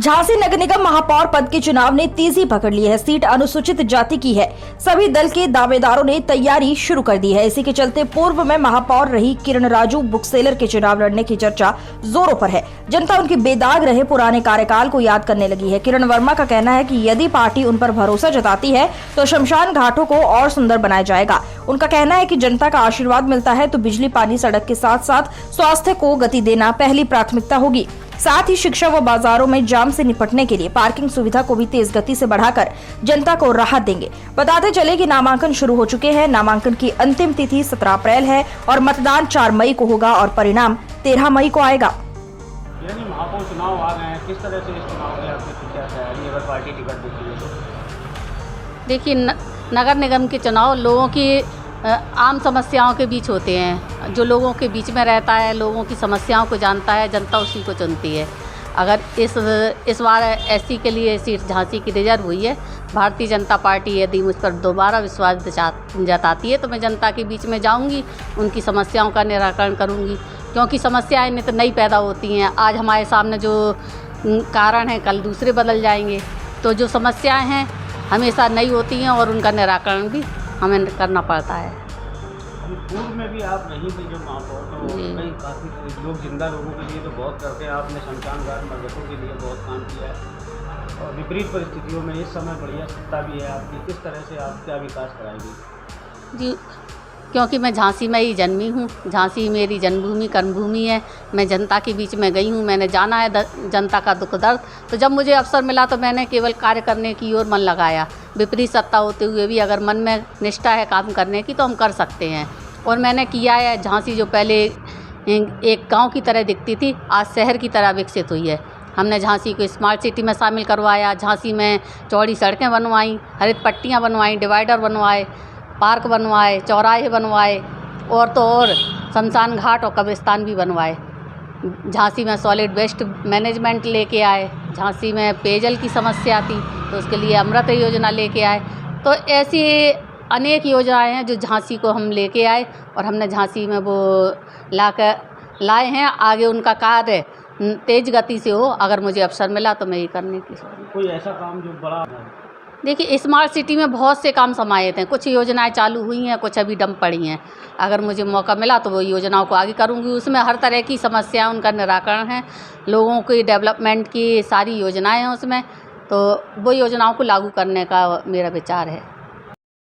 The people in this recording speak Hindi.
झांसी नगर निगम महापौर पद के चुनाव ने तेजी पकड़ ली है। सीट अनुसूचित जाति की है। सभी दल के दावेदारों ने तैयारी शुरू कर दी है। इसी के चलते पूर्व में महापौर रही किरण राजू बुकसेलर के चुनाव लड़ने की चर्चा जोरों पर है। जनता उनकी बेदाग रहे पुराने कार्यकाल को याद करने लगी है। किरण वर्मा का कहना है कि यदि पार्टी उन पर भरोसा जताती है तो शमशान घाटों को और सुंदर बनाया जाएगा। उनका कहना है कि जनता का आशीर्वाद मिलता है तो बिजली, पानी, सड़क के साथ साथ स्वास्थ्य को गति देना पहली प्राथमिकता होगी। साथ ही शिक्षा व बाजारों में जाम से निपटने के लिए पार्किंग सुविधा को भी तेज गति से बढ़ाकर जनता को राहत देंगे। बताते चले कि नामांकन शुरू हो चुके हैं। नामांकन की अंतिम तिथि 17 अप्रैल है और मतदान 4 मई को होगा और परिणाम 13 मई को आएगा। यानी महापौर चुनाव आ गए हैं, किस तरह से इस चुनाव में आपकी क्या तैयारी अगर पार्टी टिकट देती है तो? देखिए, नगर निगम के चुनाव लोगों की आम समस्याओं के बीच होते हैं। जो लोगों के बीच में रहता है, लोगों की समस्याओं को जानता है, जनता उसी को चुनती है। अगर इस बार एससी के लिए सीट झांसी की रिजर्व हुई है, भारतीय जनता पार्टी यदि मुझ पर दोबारा विश्वास जताती है तो मैं जनता के बीच में जाऊंगी, उनकी समस्याओं का निराकरण करूंगी। क्योंकि समस्याएं नित नई पैदा होती हैं। आज हमारे सामने जो कारण हैं, कल दूसरे बदल जाएंगे। तो जो समस्याएं हैं हमेशा नई होती हैं और उनका निराकरण भी हमें करना पड़ता है। पूर्व में भी आप नहीं थे जो महापौर, तो कई काफ़ी लोग जिंदा लोगों के लिए तो बहुत करते हैं। आपने शमशान घाट मरघटों के लिए बहुत काम किया है और विपरीत परिस्थितियों में इस समय बढ़िया सत्ता भी है आपकी, किस तरह से आप क्या विकास कराएंगी? जी, क्योंकि मैं झांसी में ही जन्मी हूँ। झांसी मेरी जन्मभूमि, कर्मभूमि है। मैं जनता के बीच में गई हूँ, मैंने जाना है जनता का दुख दर्द। तो जब मुझे अवसर मिला तो मैंने केवल कार्य करने की ओर मन लगाया। विपरीत सत्ता होते हुए भी अगर मन में निष्ठा है काम करने की तो हम कर सकते हैं। और मैंने किया है। झांसी जो पहले एक गाँव की तरह दिखती थी, आज शहर की तरह विकसित हुई है। हमने झांसी को स्मार्ट सिटी में शामिल करवाया। झांसी में चौड़ी सड़कें बनवाईं, हरित पट्टियाँ बनवाईं, डिवाइडर बनवाए, पार्क बनवाए, चौराहे बनवाए और तो और शमशान घाट और कब्रिस्तान भी बनवाए। झांसी में सॉलिड वेस्ट मैनेजमेंट लेके आए। झांसी में पेयजल की समस्या थी तो उसके लिए अमृत योजना लेके आए। तो ऐसी अनेक योजनाएं हैं जो झांसी को हम लेके आए और हमने झांसी में वो लाए हैं। आगे उनका कार्य तेज गति से हो। अगर मुझे अवसर मिला तो मैं ये करने की सोचूं। कोई ऐसा काम जो बड़ा? देखिए, स्मार्ट सिटी में बहुत से काम समाहित हैं। कुछ योजनाएं चालू हुई हैं, कुछ अभी डम पड़ी हैं। अगर मुझे मौका मिला तो वो योजनाओं को आगे करूंगी। उसमें हर तरह की समस्या उनका निराकरण है। लोगों की डेवलपमेंट की सारी योजनाएं हैं उसमें, तो वो योजनाओं को लागू करने का मेरा विचार है।